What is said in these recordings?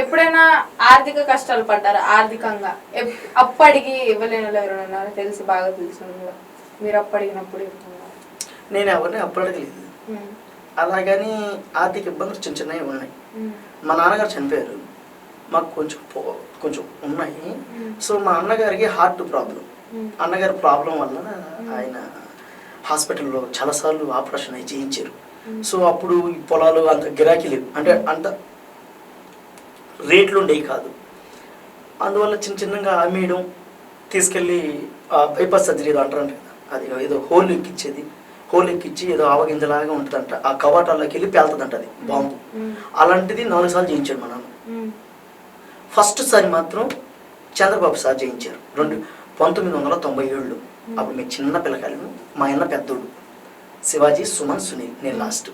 ఎప్పుడైనా ఆర్థిక కష్టాలు పడ్డారా? ఆర్థికంగా అప్పు అడిగి ఇవ్వలేని వాళ్ళు ఎవరైనా ఉన్నారా? తెలిసి బాగా తెలిసిన మీరు అప్పు అడిగినప్పుడు నేను ఎవరిని అప్పు అడగలేదు. అలాగని ఆర్థిక ఇబ్బందులు చిన్న చిన్నవి ఉన్నాయి. మా నాన్నగారు చనిపోయారు, మాకు కొంచెం ఉన్నాయి. సో మా అన్నగారికి హార్ట్ ప్రాబ్లం, అన్నగారి ప్రాబ్లం వల్ల ఆయన హాస్పిటల్లో చాలాసార్లు ఆపరేషన్ అయి చేయించారు. సో అప్పుడు ఈ పొలాలు అంత గిరాకీ లేవు, అంటే అంత రేట్లు ఉండేవి కాదు. అందువల్ల చిన్నగా అమ్మేయడం, తీసుకెళ్ళి బైపాస్ సర్జరీ అంటారు కదా, అది ఏదో హోల్ ఎక్కిచ్చి ఏదో ఆవగింజలాగా ఉంటుందంట, ఆ కవాటాల్లోకి వెళ్ళి పేలుతుందంట అది బాంబు. అలాంటిది 4 సార్లు చేయించాడు మా నాన్న. ఫస్ట్ సారి మాత్రం చంద్రబాబు సార్ చేయించారు 1997. అప్పుడు మేము చిన్న పిల్లకాయలు, మా అన్న పెద్దోడు, శివాజీ, సుమన్, సునీల్, నేను లాస్ట్.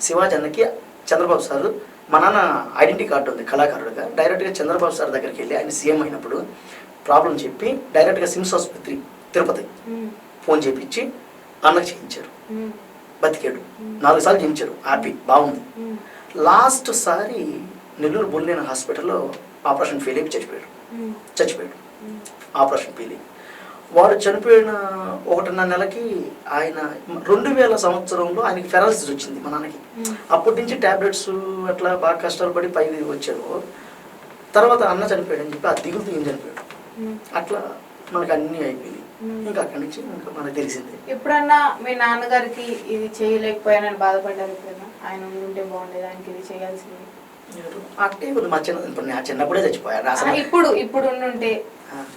శివాజీ అన్నకి చంద్రబాబు సార్, మా నాన్న ఐడెంటిటీ కార్డు ఉంది కళాకారుడుగా, డైరెక్ట్గా చంద్రబాబు సార్ దగ్గరికి వెళ్ళి ఆయన సీఎం అయినప్పుడు ప్రాబ్లం చెప్పి డైరెక్ట్గా సిమ్స్ ఆసుపత్రి తిరుపతి ఫోన్ చేయించి అన్నకు చేయించారు. బతికాడు. 4 సార్లు చేయించారు, హ్యాపీ, బాగుంది. లాస్ట్ సారి నెల్లూరు బొల్లేన హాస్పిటల్లో ఆపరేషన్ ఫెయిల్ అయిపోయి చచ్చిపోయాడు. ఆపరేషన్ ఫెయిల్ అయ్యి వాడు చనిపోయిన 1.5 నెలకి ఆయన 2000 సంవత్సరంలో ఆయనకి ఫెరాలసిస్ వచ్చింది మా నాన్నకి. అప్పటి నుంచి ట్యాబ్లెట్స్ అట్లా బాగా కష్టాలు పడి పైకి వచ్చారు. తర్వాత అన్న చనిపోయాడు అని చెప్పి ఆ దిగులుతో ఏం చనిపోయాడు. అట్లా మనకు అన్నీ అయిపోయింది. ఇంకా అక్కడి నుంచి ఇంకా మనకు తెలిసింది. ఎప్పుడన్నా మీ నాన్నగారికి ఇది చేయలేకపోయానని బాధపడ్డారు ఎప్పుడైనా? ఆయన ఉంటే బాగుండేది, ఆయనకి ఇది చేయాల్సింది అంటే మా చిన్నప్పుడే చచ్చిపోయారు. అసలు ఇప్పుడు ఉండుంటే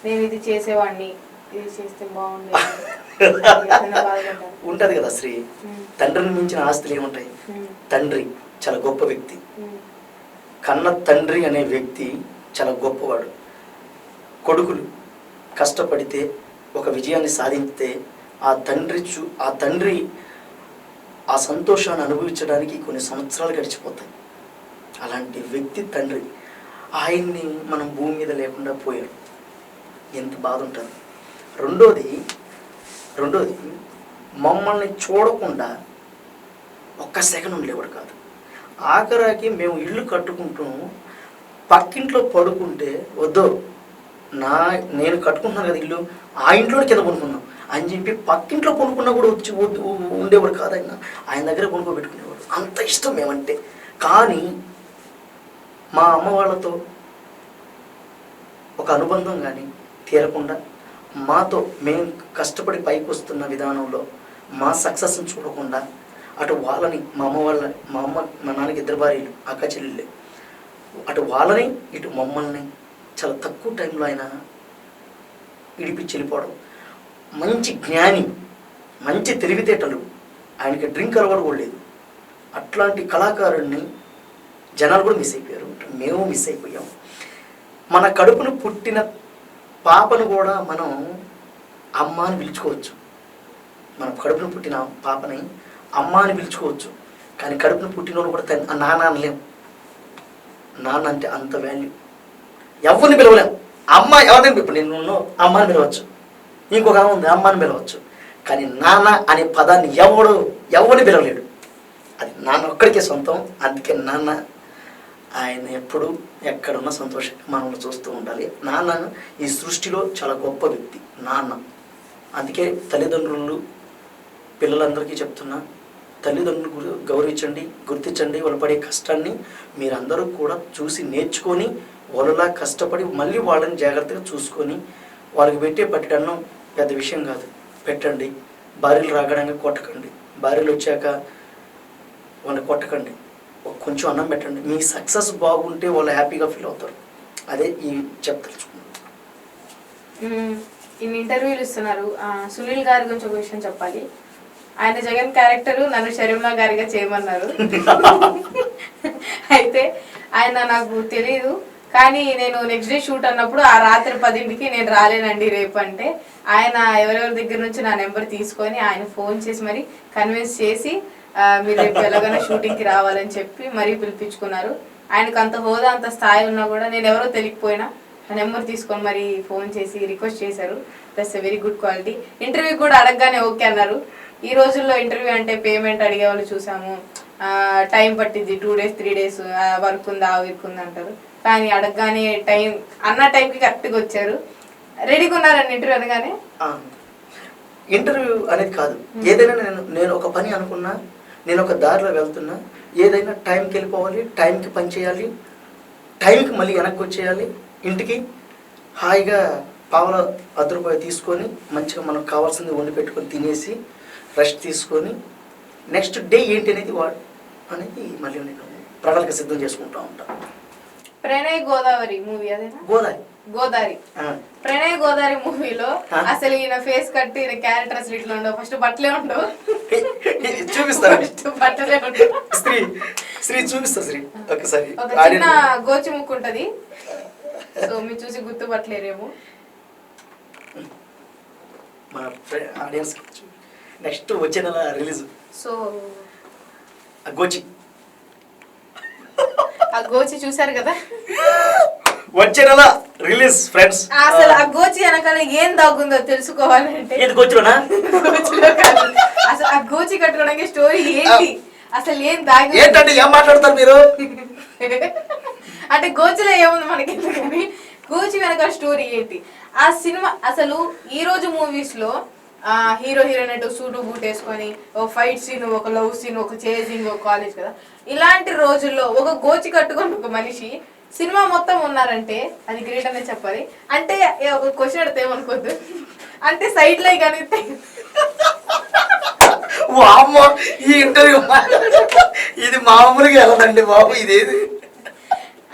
నేను ఇది చేసేవాడిని, ఇది చేస్తే బాగుండేది ఉంటది కదా శ్రీ. తండ్రిని మించిన ఆస్తులు ఏముంటాయి? తండ్రి చాలా గొప్ప వ్యక్తి, కన్న తండ్రి అనే వ్యక్తి చాలా గొప్పవాడు. కొడుకులు కష్టపడితే ఒక విజయాన్ని సాధించితే ఆ తండ్రి ఆ సంతోషాన్ని అనుభవించడానికి కొన్ని సంవత్సరాలు గడిచిపోతాయి. అలాంటి వ్యక్తి తండ్రి. ఆయన్ని మనం భూమి మీద లేకుండా పోయాడు, ఎంత బాధ ఉంటుంది. రెండోది మమ్మల్ని చూడకుండా ఒక్క సెకండ్ ఉండేవాడు కాదు. ఆఖరాకి మేము ఇల్లు కట్టుకుంటూ పక్కింట్లో పడుకుంటే వద్దు, నేను కట్టుకుంటున్నాను కదా ఇల్లు, ఆ ఇంట్లోనే కింద పడుకున్నాం అని చెప్పి పక్కింట్లో పడుకున్నా కూడా వచ్చి ఉండేవాడు కాదు. ఆయన దగ్గర పడుకోబెట్టుకునేవాడు, అంత ఇష్టం మేమంటే. కానీ మా అమ్మ వాళ్ళతో ఒక అనుబంధం కానీ తీరకుండా, మాతో మేము కష్టపడి పైకి వస్తున్న విధానంలో మా సక్సెస్ని చూడకుండా అటు వాళ్ళని, మా నాన్నకి 2 భార్యలు, అక్క చెల్లెళ్ళే, అటు వాళ్ళని ఇటు మమ్మల్ని చాలా తక్కువ టైంలో ఆయన ఇడిపించి వెళ్ళిపోవడం. మంచి జ్ఞాని, మంచి తెలివితేటలు, ఆయనకి డ్రింక్ అలవాటు కూడా లేదు. అట్లాంటి కళాకారుడిని జనాలు కూడా మిస్ అయిపోయారు, మేము మిస్ అయిపోయాం. మన కడుపును పుట్టిన పాపను కూడా మనం అమ్మ అని పిలుచుకోవచ్చు. మన కడుపును పుట్టిన పాపని అమ్మ అని పిలుచుకోవచ్చు, కానీ కడుపును పుట్టినోడు కూడా నాన్న అనలేం. నాన్న అంటే అంత వాల్యూ. ఎవరిని పిలవలేం. అమ్మ ఎవరిని, ఇప్పుడు నేను అమ్మ అని పిలవచ్చు, ఇంకొక అమ్మ ఉంది అమ్మ అని పిలవచ్చు, కానీ నాన్న అనే పదాన్ని ఎవరిని పిలవలేడు. అది నాన్న ఒక్కడికే సొంతం. అందుకే నాన్న ఆయన ఎప్పుడు ఎక్కడున్నా సంతోషంగా మనల్ని చూస్తూ ఉండాలి. నాన్న ఈ సృష్టిలో చాలా గొప్ప వ్యక్తి నాన్న. అందుకే తల్లిదండ్రులు పిల్లలందరికీ చెప్తున్నా, తల్లిదండ్రులు గౌరవించండి, గుర్తించండి. వాళ్ళు పడే కష్టాన్ని మీరందరూ కూడా చూసి నేర్చుకొని వాళ్ళలా కష్టపడి మళ్ళీ వాళ్ళని జాగ్రత్తగా చూసుకొని వాళ్ళకి పెట్టే పట్టడం పెద్ద విషయం కాదు, పెట్టండి. భార్యలు రాగడంగా కొట్టకండి, భార్యలు వచ్చాక వాళ్ళని కొట్టకండి, కొంచెం అన్నం పెట్టండి. మీ సక్సెస్ బాగుంటే వాళ్ళు హ్యాపీగా ఫీల్ అవుతారు. అదే ఈ చెప్తలుచుకున్నాను. ఇన్ని ఇంటర్వ్యూలు ఇస్తున్నారు. సునీల్ గారి గురించి ఒక విషయం చెప్పాలి. ఆయన జగన్ క్యారెక్టర్ నన్ను షర్మిలా గారిగా చేయమన్నారు. అయితే ఆయన నాకు తెలియదు, కానీ నేను నెక్స్ట్ డే షూట్ అన్నప్పుడు ఆ రాత్రి 10ంటికి నేను రాలేనండి రేపు అంటే, ఆయన ఎవరెవరి దగ్గర నుంచి నా నెంబర్ తీసుకొని ఆయన ఫోన్ చేసి మరి కన్విన్స్ చేసి మీరు రేపు ఎలాగైనా షూటింగ్కి రావాలని చెప్పి మరీ పిలిపించుకున్నారు. ఆయనకు అంత హోదా, అంత స్థాయి ఉన్నా కూడా నేను ఎవరో తెలియకపోయినా ఆ నెంబర్ తీసుకొని మరి ఫోన్ చేసి రిక్వెస్ట్ చేశారు. That's a very good quality. Interview కూడా అడగగానే ఓకే అన్నారు. ఈ రోజుల్లో ఇంటర్వ్యూ అంటే పేమెంట్ అడిగే వాళ్ళు చూసాము, టైం పట్టింది 2 days 3 days వర్క్ ఉందా వర్క్ ఉందా అంటారు. కానీ అడగగానే టైం అన్న టైంకి కరెక్ట్గా వచ్చారు. రెడీగా ఉన్నారండి ఇంటర్వ్యూ అనగానే? ఇంటర్వ్యూ అనేది కాదు, ఏదైనా నేను ఒక పని అనుకున్నా, నేను ఒక దారిలో వెళ్తున్నా, ఏదైనా టైంకి వెళ్ళిపోవాలి, టైంకి పని చేయాలి, టైంకి మళ్ళీ వెనక్కి వచ్చేయాలి ఇంటికి. హాయిగా పావుల ₹10 తీసుకొని మంచిగా మనకు కావాల్సింది వండి పెట్టుకొని తినేసి రెస్ట్ తీసుకొని నెక్స్ట్ డే ఏంటి అనేది మళ్ళీ నేను ప్రణాళిక సిద్ధం చేసుకుంటూ ఉంటాను. ప్రణయ్ గోదావరి మూవీ అదేనా? గోదావరి ప్రణయ్ గోదావరి మూవీలో అసలు ఈయన ఫేస్ కట్ ఈయన క్యారెక్టర్ అసలు ఇట్లా ఉండవు. ఫస్ట్ బట్టలే ఉండవు, చూపిస్తాను. బట్టలే ఉండవు. శ్రీ చూపిస్తా శ్రీ ఒకసారి. ఒక చిన్న గోచి ముక్కు ఉంటది, సో మీరు చూసి గుర్తుపట్టలేరేమో. మన ఆడియన్స్ నెక్స్ట్ వచ్చే నెల రిలీజ్. సో ఆ గోచి చూసారు కదా, వచ్చే నెల రిలీజ్ ఫ్రెండ్స్. అసలు ఆ గోచి వెనకాల ఏం దాగుందో తెలుసుకోవాలంటే గోచిలోనా? అసలు ఆ గోచి కట్టుకోవడానికి స్టోరీ ఏంటి, అసలు ఏం దాగి ఏంటంటే ఏం మాట్లాడతారు మీరు? అంటే గోచిలో ఏముంది మనకి ఎందుకని, గోచి వెనకాల స్టోరీ ఏంటి? ఆ సినిమా అసలు ఈ రోజు మూవీస్ లో హీరో హీరోయిన్ సూటు బూట్ వేసుకొని ఒక ఫైట్ సీన్, ఒక లవ్ సీన్, ఒక చేజింగ్, ఒక కాలేజ్ కదా, ఇలాంటి రోజుల్లో ఒక గోచి కట్టుకొని ఒక మనిషి సినిమా మొత్తం ఉన్నారంటే అది గ్రేట్ అనే చెప్పాలి. అంటే ఒక క్వశ్చన్ అడితే ఏమనుకోద్దు, అంటే సైడ్ లై కానీ ఈ ఇంటర్వ్యూ ఇది మామూలుగా వెళ్ళదండి బాబు, ఇదేది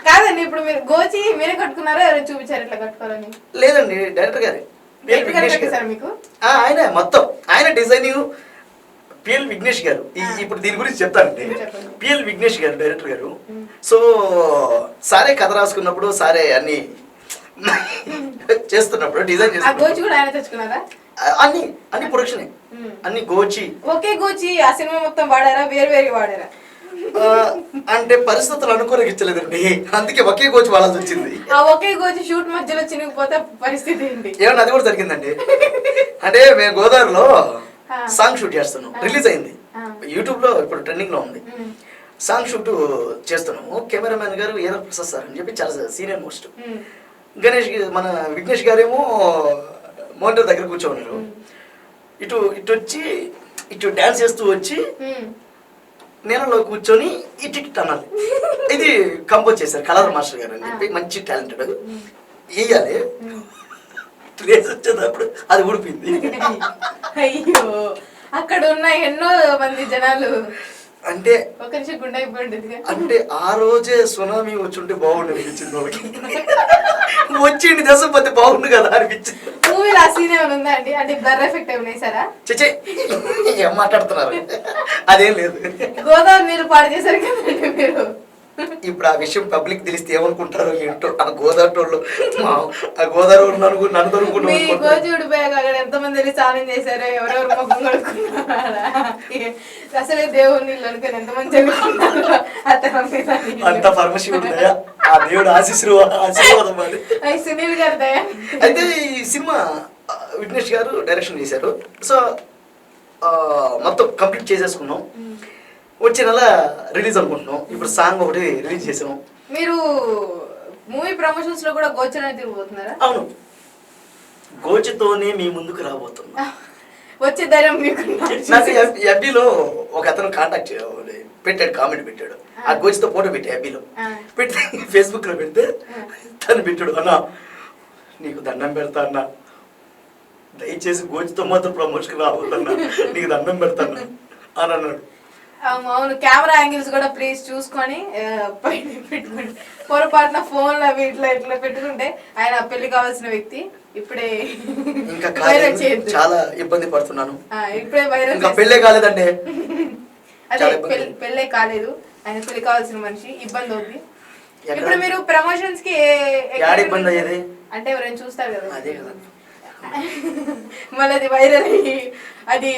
కాదండి. ఇప్పుడు మీరు గోచి మీరే కట్టుకున్నారా, ఎవరైనా చూపించారు ఇట్లా కట్టుకోవాలని? లేదండి, డైరెక్టర్ గారే. మీకు ఆయన మొత్తం ఆయన డిజైనింగ్ పిఎల్ విఘ్నేష్ గారు. ఇప్పుడు దీని గురించి చెప్తానండి. పిఎల్ విఘ్నేష్ గారు డైరెక్టర్ గారు. సో సారే కథ రాసుకున్నప్పుడు, సారే అన్ని చేస్తున్నప్పుడు డిజైన్ చేస్తున్నారు. అన్ని ప్రొడక్షన్ అన్ని గోచి ఒకే గోచి ఆ సినిమా మొత్తం వాడారా, వేరు వేరు వాడారా? అంటే పరిస్థితులు అనుకోనిచ్చలేదండి, అందుకే ఒకే గోచి వాడాల్సి వచ్చింది. ఆ ఒకే గోచి షూట్ మధ్యలో చినిగిపోతే పరిస్థితి ఏంటి? ఏమన్నా అది కూడా జరిగిందండి. అంటే మేము గోదావరిలో సాంగ్ షూట్ చేస్తున్నాం, రిలీజ్ అయింది, యూట్యూబ్ లో ఇప్పుడు ట్రెండింగ్ లో ఉంది. సాంగ్ షూట్ చేస్తున్నాము. కెమెరామెన్ గారు ఏదో ప్రసాద్ సార్ అని చెప్పి చాలా సీనియర్ మోస్ట్. మన విఘ్నేష్ గారేమో మోనిటర్ దగ్గర కూర్చోన్నారు. ఇటు వచ్చి ఇటు డాన్స్ చేస్తూ వచ్చి నేలలో కూర్చొని ఇటు అనాలి. ఇది కంపోజ్ చేశారు కలర్ మాస్టర్ గారు అని చెప్పి, మంచి టాలెంటెడ్. వేయాలి, రేస్ వచ్చేటప్పుడు అది ఊడిపోయింది. అయ్యో, అక్కడ ఉన్న ఎన్నో మంది జనాలు అంటే ఒక నిమిషం గుండె అయిపోయింది. అంటే ఆ రోజే సునామీ వచ్చుంటే బాగుండు అనిపించింది వాళ్ళకి. వచ్చింది దశపతి బాగుండు కదా అనిపించింది. మూవీలో ఆ సీన్ ఏమైనా ఉందా అండి? అంటే బ్లర్ ఎఫెక్ట్ ఏమైనా వేసారా? చచ్చే ఏం మాట్లాడుతున్నారు, అదేం లేదు. గోదావరి మీరు పాడు చేశారు కదండి మీరు. ఇప్పుడు ఆ విషయం పబ్లిక్ తెలిస్తే ఏమనుకుంటారో ఏంటో. ఆ గోదావరి వాళ్ళు ఆ గోదావరి నన్ను దొరుకుతున్నారు. గోజుడు బ్యాగ్ అక్కడ ఎంతమంది వెళ్ళి స్నానం చేశారో, ఎవరెవరు ముఖం కడుక్కున్నారా, అసలే దేవుడు నీళ్ళు అనుకుని ఎంతమంది చదువుకున్నారు. అంత పరమశివుడు దయ, ఆ దేవుడు ఆశీర్వాదం అది. సునీల్ గారి దయ. అయితే ఈ సినిమా విఘ్నేష్ గారు డైరెక్షన్ చేశారు. సో మొత్తం కంప్లీట్ చేసేసుకున్నాం. వచ్చే నెల రిలీజ్ అనుకుంటున్నాం. ఇప్పుడు సాంగ్ ఒకటి రిలీజ్ చేసాం. మీరు మూవీ ప్రమోషన్స్ లో కూడా గోచరనే తిరిగిపోతున్నారా? అవును, గోచితోనే మీ ముందుకు రాబోతున్నా. వచ్చే ధైర్యం మీకు? నాకు ఎఫ్బీలో ఒక అతను కాంటాక్ట్ పెట్టాడు, కామెంట్ పెట్టాడు. ఆ గోచితో ఫోటో పెట్టి ఎఫ్బీలో పెడితే, ఫేస్బుక్ లో పెడితే తను పెట్టాడు, అన్నా నీకు దండం పెడతా అన్నా, దయచేసి గోచితో మాత్రం ప్రమోషన్ రాబోతున్నా, నీకు దండం పెడతాను అని అన్నాడు. అవును, కెమెరా యాంగిల్స్ కూడా ప్లీజ్ చూసుకొని పైన పెట్టుకోండి. పొరపాటున ఫోన్లో ఇట్లా ఇట్లా పెట్టుకుంటే ఆయన పెళ్లి కావాల్సిన వ్యక్తి. ఇప్పుడే ఇంకా చాలా ఇబ్బంది పడుతున్నాను. ఇప్పుడే వైరల్, ఇంకా పెళ్ళే కాలేదండి. అదే పెళ్ళే కాలేదు, ఆయన పెళ్లి కావాల్సిన మనిషి. ఇబ్బంది అవుతుంది. ఇప్పుడు మీరు ప్రమోషన్స్ కి ఇబ్బంది అయ్యేది అంటే ఎవరైనా చూస్తారు కదా, అదే కదా. మళ్ళీ అది వైరల్ అయ్యి అది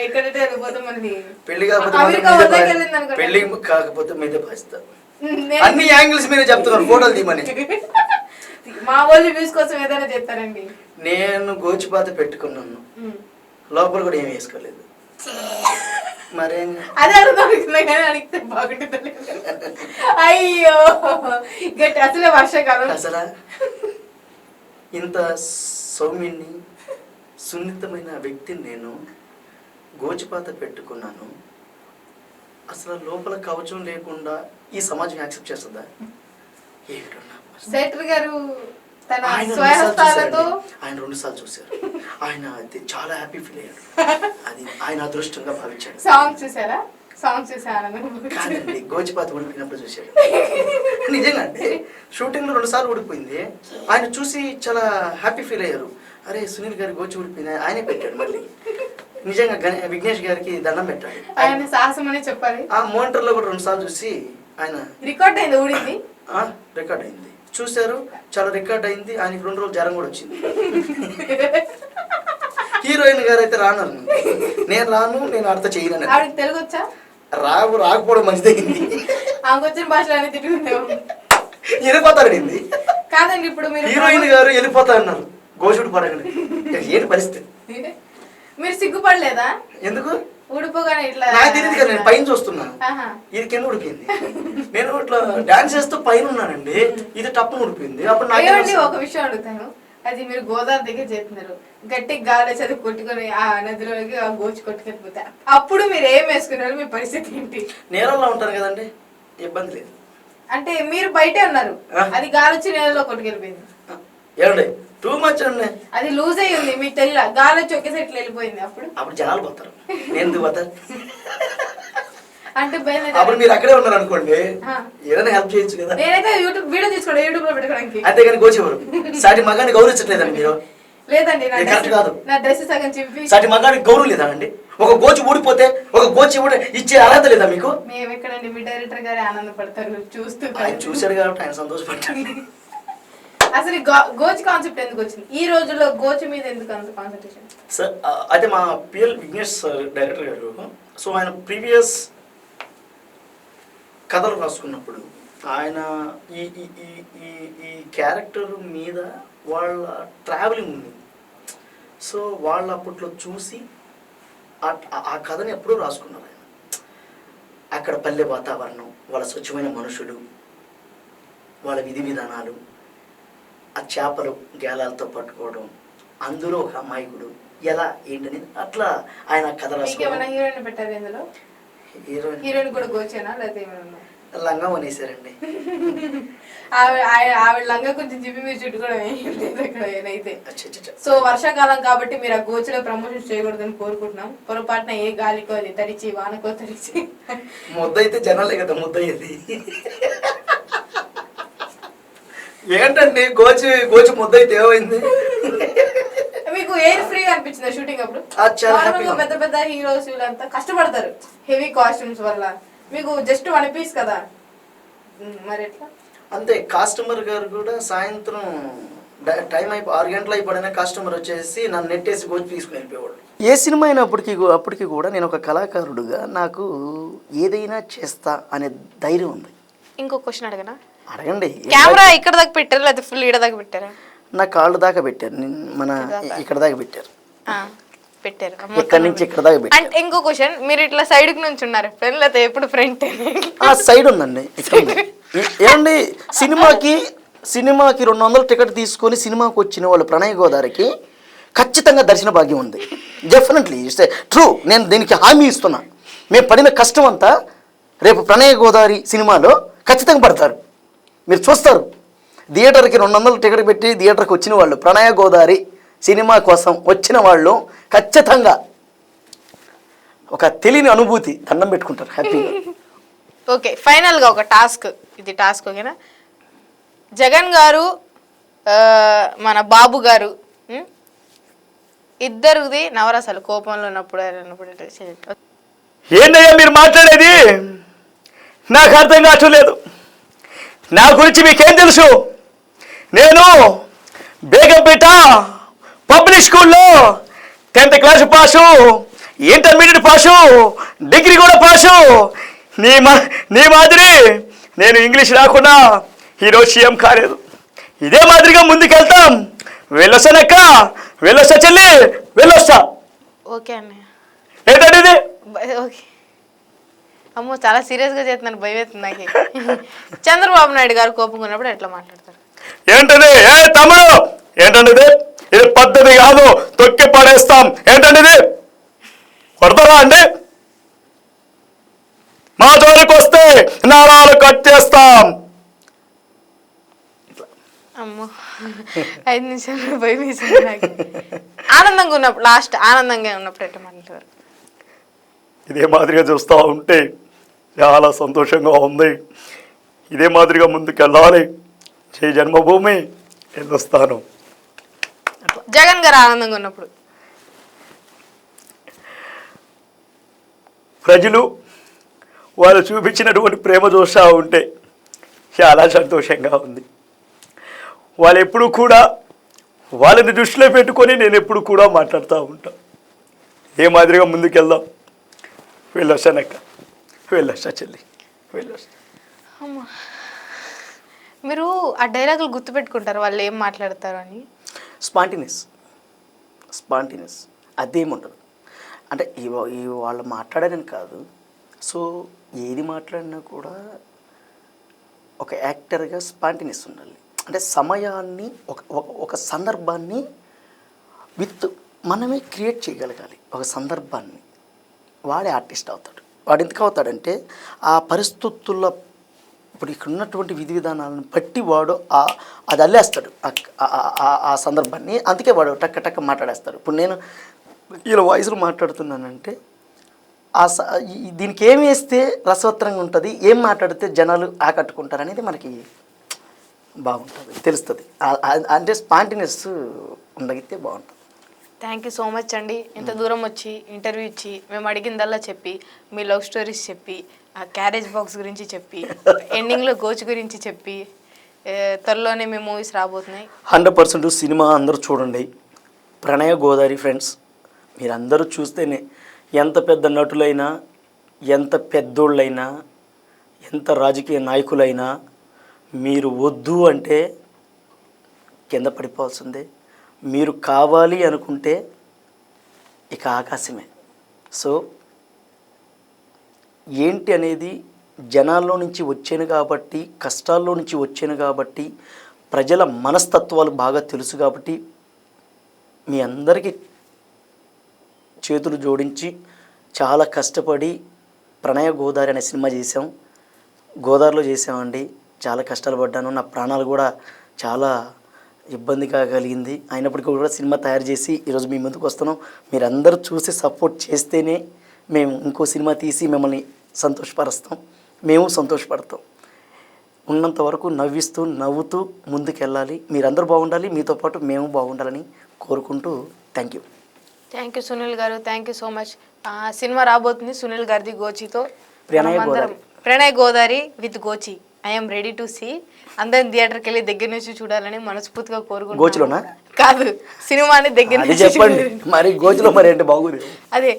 ఎక్కడంటే వెళ్ళిపోతే మళ్ళీ పెళ్లి కాకపోతే మీదే భావిస్తారు. అన్ని యాంగిల్స్ మీరే చెప్తున్నారు, ఫోటోలు తీమని. మా వాళ్ళు వ్యూస్ కోసం ఏదైనా చెప్తారండి. నేను గోచిపాత పెట్టుకున్నాను, లోపల కూడా ఏమి వేసుకోలేదు. మరేం అదే అడుగుతున్నా కానీ అడిగితే బాగుంటుంది. అయ్యో గట్టి అసలే వర్షాకాలం. అసలు ఇంత సౌమ్యుని సున్నితమైన వ్యక్తిని నేను గోచిపాత పెట్టుకున్నాను. అసలు లోపల కవచం లేకుండా ఈ సమాజం యాక్సెప్ట్ చేస్తుందా? శేఖర్ గారు తన ఆయన స్వహస్తాలతో 2 సార్లు చూశారు. ఆయన అయితే చాలా హ్యాపీ ఫీల్ అయ్యారు. అది ఆయన అదృష్టంగా భావించాడు. సాంగ్ చూసారా? సాంగ్ చూసారా? కాదండి, గోచిపాత ఉడికినప్పుడు చూశాడు. నిజంగా అండి, షూటింగ్ లో 2 సార్లు ఊడిపోయింది. ఆయన చూసి చాలా హ్యాపీ ఫీల్ అయ్యారు. అరే సునీల్ గారి గోచి ఊడిపోయింది, ఆయనే పెట్టాడు. మళ్ళీ నిజంగా విఘ్నేష్ గారికి దండం పెట్టాడు. ఆయన సాహసం అనే చెప్పాలి. ఆ మోనిటర్ లో కూడా 2 సార్లు చూసి ఆయన రికార్డ్ అయింది, ఊడింది. రికార్డ్ అయింది చూశారు, చాలా రికార్డ్ అయింది. ఆయనకి 2 రోజులు జ్వరం కూడా వచ్చింది. హీరోయిన్ గారు అయితే రాను, నేను రాను, నేను అర్థం చేయను. ఆవిడకి తెలుగు వచ్చా? రాకపోవడం మంచిదైంది. ఆమెకు వచ్చిన భాషలు అన్ని తిట్టుకుంటాము. వెళ్ళిపోతారండి. కాదండి, ఇప్పుడు మీరు హీరోయిన్ గారు వెళ్ళిపోతా అన్నారు గోచుడు పడగండి. ఏంటి పరిస్థితి? మీరు సిగ్గుపడలేదా? ఎందుకు ఊడిపోగానే ఇట్లా? నాకు తెలియదు కదా, నేను పైన చూస్తున్నాను. ఇది కింద ఉడిపోయింది. నేను ఇట్లా డాన్స్ చేస్తూ పైన ఉన్నానండి, ఇది టప్పును ఉడిపోయింది. అప్పుడు నాకు ఒక విషయం అడుగుతాను. అది మీరు గోదావరి దగ్గర చేస్తున్నారు, గట్టిగా గాలి చదువు కొట్టుకొని ఆ నదిలోకి ఆ గోచి కొట్టుకెళ్ళిపోతే అప్పుడు మీరు ఏం వేసుకున్నారు? మీ పరిస్థితి ఏంటి? నేలలో ఉంటాను కదండి, ఇబ్బంది లేదు. అంటే మీరు బయటే ఉన్నారు, అది గాలి వచ్చి నేలలో కొట్టుకెళ్ళిపోయింది. ఏమండి టూ మచ్ అండి, అది లూజ్ అయ్యి ఉంది, మీకు తెలియదు. గాలి వచ్చి ఒకేసారి ఇట్లా వెళ్ళిపోయింది. అప్పుడు జనాలు పోతారు, నేను ఎందుకు పోతాను? అంటే అప్పుడు మీరు అక్కడే ఉన్నారు అనుకోండి, ఏదైనా హెల్ప్ చేయొచ్చు కదా. నేనైతే యూట్యూబ్ వీడియో తీసుకోండి, యూట్యూబ్ లో పెట్టుకోవడానికి. అంతేగాని గోచేవారు సాటి మగాన్ని గౌరవించట్లేదండి మీరు. లేదండి, కాదు, నా డ్రెస్ సగం చింపి సాటి మగానికి గౌరవం లేదా అండి? ఒక గోచి ఊడిపోతే ఒక గోచి ఇచ్చే అర్హత లేదా మీకు? మేము ఎక్కడండి, మీ డైరెక్టర్ గారు ఆనందపడతారు చూస్తూ. ఆయన చూశాడు కాబట్టి ఆయన సంతోషపడ్డాడు. అసలు గోచి కాన్సెప్ట్ ఎందుకు వచ్చింది ఈ రోజుల్లో? గోచి మీద ఎందుకు అంత కాన్సన్ట్రేషన్? సార్ అయితే మా పిఎల్ విఘ్నేష్ డైరెక్టర్ గారు, సో ఆయన ప్రీవియస్ కథలు రాసుకున్నప్పుడు ఆయన ఈ ఈ ఈ ఈ క్యారెక్టర్ మీద వాళ్ళ ట్రావెలింగ్ ఉంది. సో వాళ్ళు అప్పట్లో చూసి ఆ కథని ఎప్పుడూ రాసుకున్నారు. ఆయన అక్కడ పల్లె వాతావరణం, వాళ్ళ స్వచ్ఛమైన మనుషులు, వాళ్ళ విధి విధానాలు, ఆ చేపలు గేలాలతో పట్టుకోవడం, అందులో ఒక అమాయకుడు ఎలా ఏంటని అట్లా ఆయన కథ రాసుకున్నారు. హీరోయిన్ పెట్టారు ఇందులో? హీరోయిన్ కూడా గోచేనా లేదా ఏమైనా? లంగా వనేసారండి. ఆవిడ లంగా కొంచెం జిప్పి మీరు చుట్టుకోవడం ఏం లేదు అక్కడ ఏదైతే. సో వర్షాకాలం కాబట్టి మీరు ఆ గోచులో ప్రమోషన్ చేయకూడదని కోరుకుంటున్నాం. పొరపాటున ఏ గాలికో అది తడిచి వానకో తడిచి ముద్ద అయితే జనాలే కదా ముద్ద అయ్యేది. ఏంటండి గోచి ముద్ద అయితే ఏమైంది? మీకు ఎయిర్ ఫ్రీగా అనిపించింది షూటింగ్ అప్పుడు? పెద్ద పెద్ద హీరోస్ వీళ్ళంతా కష్టపడతారు హెవీ కాస్ట్యూమ్స్ వల్ల, మీకు జస్ట్ 1 పీస్ కదా, మరి ఎట్లా? అంతే. కస్టమర్ గారు కూడా సాయంత్రం టైం 6 గంటలు అయిపోయినా కస్టమర్ వచ్చేసి నన్ను నెట్టేసి గోచి తీసుకుని వెళ్ళిపోయేవాడు. ఏ సినిమా అయినప్పటికీ కూడా నేను ఒక కళాకారుడుగా నాకు ఏదైనా చేస్తా అనే ధైర్యం ఉంది. ఇంకో క్వశ్చన్ అడగనా? అడగండి. కెమెరా ఇక్కడ దాకా పెట్టారా లేదా ఫుల్ ఇక్కడ దాకా పెట్టారా? నా కాళ్ళు దాకా పెట్టారు, మన ఇక్కడ దాకా పెట్టారు. ఇక్కడ నుంచి ఇక్కడ దాకా పెట్టారు. అంటే ఇంకో క్వశ్చన్, మీరు ఇట్లా సైడ్ కి నుంచి ఉన్నారు ఫ్రెండ్ లేదా ఎప్పుడు ఫ్రంట్? సైడ్ ఉందండి. ఏమండి సినిమాకి 200 టికెట్ తీసుకొని సినిమాకి వచ్చిన వాళ్ళు ప్రణయ్ గోదావరికి ఖచ్చితంగా దర్శన భాగ్యం ఉంది. Definitely true. నేను దీనికి హామీ ఇస్తున్నా. మేము పడిన కష్టం అంతా రేపు ప్రణయ్ గోదావరి సినిమాలో ఖచ్చితంగా పడతారు, మీరు చూస్తారు. థియేటర్కి 200 టికెట్ పెట్టి థియేటర్కి వచ్చిన వాళ్ళు, ప్రణయ గోదావరి సినిమా కోసం వచ్చిన వాళ్ళు ఖచ్చితంగా ఒక తెలియని అనుభూతి దండం పెట్టుకుంటారు హ్యాపీగా. ఓకే, ఫైనల్గా ఒక టాస్క్, ఇది టాస్క్ ఓకేనా? జగన్ గారు మన బాబు గారు ఇద్దరుది నవరసాలు, కోపంలో ఉన్నప్పుడు ఏంటయ్యా మీరు మాట్లాడేది? నాకు అర్థం కావట్లేదు. నా గురించి మీకేం తెలుసు? నేను బేగంపేట పబ్లిక్ స్కూల్లో 10th class pass, intermediate pass, degree కూడా పాసు. నీ మాదిరి నేను ఇంగ్లీష్ రాకుండా ఈరోజు సీఎం కాలేదు. ఇదే మాదిరిగా ముందుకెళ్తాం. వెళ్ళొస్తానక్క, వెళ్ళొస్తా చెల్లి, వెళ్ళొస్తా. ఓకే అన్నయ్య. ఏంటండి ఇది? ఓకే. అమ్మో చాలా సీరియస్గా చేస్తున్నాను, భయం అవుతుంది నాకు. చంద్రబాబు నాయుడు గారు కోపంగా ఉన్నప్పుడు ఎట్లా మాట్లాడతారు? ఏంటది ఏ తమ్ముడు, ఏంటండి ఇది పద్ధతి కాదు, తొక్కి పడేస్తాం. ఏంటండి ఇది, కొడతారా అండి? మా జోలికి వస్తే నారాలు కట్ చేస్తాం. అమ్మో 5 నిమిషాలు భయం వేసింది నాకు. ఆనందంగా ఉన్నప్పుడు, లాస్ట్ ఆనందంగా ఉన్నప్పుడు ఎట్లా మాట్లాడతారు? ఇదే మాదిరిగా చూస్తూ ఉంటే చాలా సంతోషంగా ఉంది. ఇదే మాదిరిగా ముందుకెళ్ళాలి. జై జన్మభూమి వెళ్ళొస్తాను. జగన్ గారు ఆనందంగా ఉన్నప్పుడు ప్రజలు వాళ్ళు చూపించినటువంటి ప్రేమ చూస్తూ ఉంటే చాలా సంతోషంగా ఉంది. వాళ్ళు ఎప్పుడు కూడా వాళ్ళని దృష్టిలో పెట్టుకొని నేను ఎప్పుడు కూడా మాట్లాడుతూ ఉంటాను. ఏ మాదిరిగా ముందుకెళ్దాం. వెళ్ళొస్తానక్క, వెళ్ళొస్తా చెల్లి, వెళ్ళొస్తా. అమ్మా, మీరు ఆ డైలాగులు గుర్తుపెట్టుకుంటారు వాళ్ళు ఏం మాట్లాడతారు అని? స్పాంటినియస్ అదేముండదు. అంటే ఈ వాళ్ళు మాట్లాడారని కాదు. సో ఏది మాట్లాడినా కూడా ఒక యాక్టర్గా స్పాంటినియస్ ఉండాలి. అంటే సమయాన్ని ఒక సందర్భాన్ని మనమే క్రియేట్ చేయగలగాలి. ఒక సందర్భాన్ని వాడే ఆర్టిస్ట్ అవుతాడు. వాడు ఎందుకు అవుతాడంటే ఆ పరిస్థితుల్లో ఇప్పుడు ఇక్కడ ఉన్నటువంటి విధి విధానాలను బట్టి వాడు అది అల్లేస్తాడు ఆ సందర్భాన్ని. అందుకే వాడు టక్క టక్క మాట్లాడేస్తాడు. ఇప్పుడు నేను ఇలా వాయిస్లో మాట్లాడుతున్నానంటే దీనికి ఏం వేస్తే రసవత్తరంగా ఉంటుంది, ఏం మాట్లాడితే జనాలు ఆకట్టుకుంటారు అనేది మనకి బాగుంటుంది, తెలుస్తుంది. అంటే స్పాంటినియస్ ఉండగితే బాగుంటుంది. థ్యాంక్ యూ సో మచ్ అండి. ఇంత దూరం వచ్చి ఇంటర్వ్యూ ఇచ్చి మేము అడిగిందల్లా చెప్పి, మీ లవ్ స్టోరీస్ చెప్పి, ఆ క్యారేజ్ బాక్స్ గురించి చెప్పి, ఎండింగ్లో గోచ్ గురించి చెప్పి, త్వరలోనే మీ మూవీస్ రాబోతున్నాయి. 100% సినిమా అందరూ చూడండి. ప్రణయ గోదావరి ఫ్రెండ్స్ మీరందరూ చూస్తేనే ఎంత పెద్ద నటులైనా, ఎంత పెద్దోళ్ళైనా, ఎంత రాజకీయ నాయకులైనా మీరు వద్దు అంటే కింద పడిపోవాల్సిందే. మీరు కావాలి అనుకుంటే ఇక ఆకాశమే. సో ఏంటి అనేది జనాల్లో నుంచి వచ్చాను కాబట్టి, కష్టాల్లో నుంచి వచ్చాను కాబట్టి, ప్రజల మనస్తత్వాలు బాగా తెలుసు కాబట్టి మీ అందరికీ చేతులు జోడించి చాలా కష్టపడి ప్రణయ గోదావరి అనే సినిమా చేసాం. గోదావరిలో చేసామండి. చాలా కష్టాలు పడ్డాను. నా ప్రాణాలు కూడా చాలా ఇబ్బందిగా కలిగింది. అయినప్పటికీ కూడా సినిమా తయారు చేసి ఈరోజు మీ ముందుకు వస్తున్నాం. మీరందరూ చూసి సపోర్ట్ చేస్తేనే మేము ఇంకో సినిమా తీసి మిమ్మల్ని సంతోషపరుస్తాం, మేము సంతోషపడతాం. ఉన్నంత వరకు నవ్విస్తూ నవ్వుతూ ముందుకెళ్ళాలి. మీరందరూ బాగుండాలి, మీతో పాటు మేము బాగుండాలని కోరుకుంటూ thank you. Thank you Sunil గారు, thank you so much. Cinema రాబోతుంది సునీల్ గారిది గోచితో. ప్రణయ్ గోదావరి విత్ గోచి. I'm ready to see. అందరం థియేటర్కి వెళ్ళి దగ్గర నుంచి చూడాలని మనస్ఫూర్తిగా కోరుకుంటున్నాను. కాదు, సినిమాని దగ్గర నుంచి చెప్పండి. మరి గోచిలో మరి అంటే బాగుంది. అదే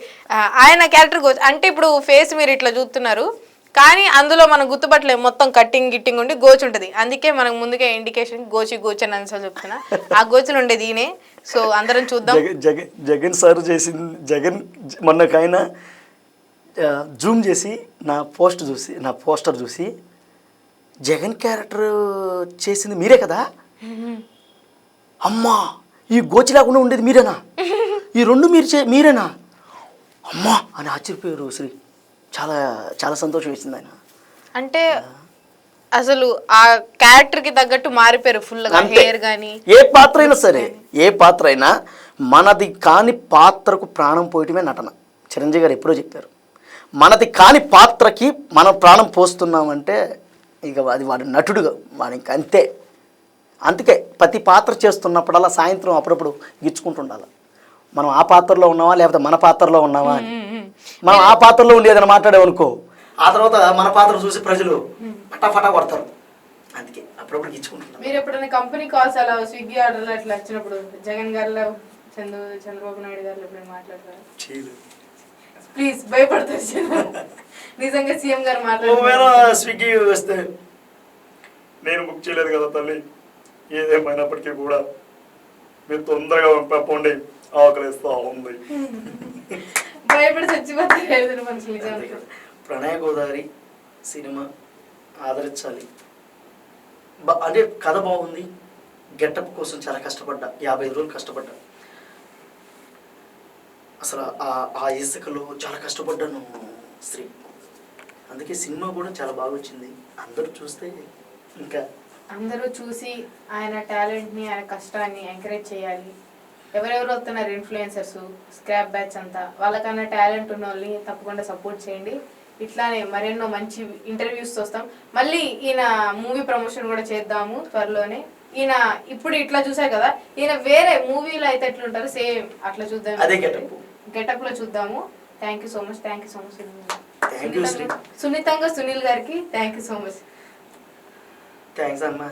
ఆయన క్యారెక్టర్ గోచి అంటే ఇప్పుడు ఫేస్ మీరు ఇట్లా చూస్తున్నారు, కానీ అందులో మనం గుర్తుపట్టలేము. మొత్తం కట్టింగ్ గిట్టింగ్ ఉండి గోచి ఉంటుంది. అందుకే మనకు ముందుగా ఇండికేషన్ గోచి గోచి అని అనిసారి చెప్తున్నా. ఆ గోచులు ఉండేది ఈయనే. సో అందరం చూద్దాం. జగన్ సార్ చేసింది. జగన్ మొన్నకైనా జూమ్ చేసి నా పోస్టర్ చూసి జగన్ క్యారెక్టర్ చేసింది మీరే కదా, అమ్మా ఈ గోచి లేకుండా ఉండేది మీరేనా, ఈ రెండు మీరేనా అమ్మా అని ఆశ్చర్యపోయారు శ్రీ. చాలా చాలా సంతోషం వేసింది ఆయన. అంటే అసలు ఆ క్యారెక్టర్ కి తగ్గట్టు మారిపోయారు ఫుల్గా. హెయిర్ కానీ ఏ పాత్ర అయినా సరే, ఏ పాత్ర అయినా మనది కాని పాత్రకు ప్రాణం పోయటమే నటన. చిరంజీవి గారు ఎప్పుడో చెప్పారు, మనది కాని పాత్రకి మనం ప్రాణం పోస్తున్నామంటే ఇక అది వాడి నటుడుగా వాడికి అంతే. అందుకే ప్రతి పాత్ర చేస్తున్నప్పుడల్లా సాయంత్రం అప్పుడప్పుడు గిచ్చుకుంటుండాలి, మనం ఆ పాత్రలో ఉన్నావా లేకపోతే మన పాత్రలో ఉన్నావా అని. మనం ఆ పాత్రలో ఉండి ఏదైనా మాట్లాడేవనుకో, ఆ తర్వాత మన పాత్ర చూసి ప్రజలు ఫటాఫటా కొడతారు. అందుకే అప్పుడప్పుడు గిచ్చుకుంటున్నాం. మీరు ఎప్పుడైనా కంపెనీ కాల్స్ అలా స్విగ్గీ ఆర్డర్లు అట్లా వచ్చినప్పుడు జగన్ గారిలో చంద్రబాబు నాయుడు గారు ఎప్పుడైనా మాట్లాడతారు? ప్లీజ్ భయపడతారు. నిజంగా సీఎం గారు మాట్లాడారు. స్విగ్గీ వస్తే నేను బుక్ చేయలేదు కదా తల్లి, ఏదేమైనప్పటికీ కూడా మీరు తొందరగా పంపండి, ఆకలిస్తా ఉంది. భయపడి చచ్చిపోతారు మనుషులు. ప్రణయ గోదావరి సినిమా ఆదరించాలి. అంటే కథ బాగుంది, గెటప్ కోసం చాలా కష్టపడ్డా, 50 రోజులు కష్టపడ్డా. అసలు ఆ ఇసుకలో చాలా కష్టపడ్డాను శ్రీ. అందుకే సినిమా కూడా చాలా బాగా వచ్చింది. అందరూ చూస్తే ఇంకా అందరూ చూసి ఆయన టాలెంట్ని ఆయన కష్టాన్ని ఎంకరేజ్ చేయాలి. ఎవరెవరు వస్తున్నారు ఇన్ఫ్లుయెన్సర్స్, స్క్రాప్ బ్యాచ్ అంతా, వాళ్ళకన్నా టాలెంట్ ఉన్న వాళ్ళని తప్పకుండా సపోర్ట్ చేయండి. ఇట్లానే మరెన్నో మంచి ఇంటర్వ్యూస్ వస్తాం. మళ్ళీ ఈయన మూవీ ప్రమోషన్ కూడా చేద్దాము త్వరలోనే. ఈయన ఇప్పుడు ఇట్లా చూసారు కదా, ఈయన వేరే మూవీలో అయితే ఎట్లుంటారు సేమ్ అట్లా చూద్దాం, అదే గెటప్ లో చూద్దాము. Thank you so much. Thank you Shri. సున్నితంగా సునీల్ గారికి thank you so much. Thanks అమ్మా.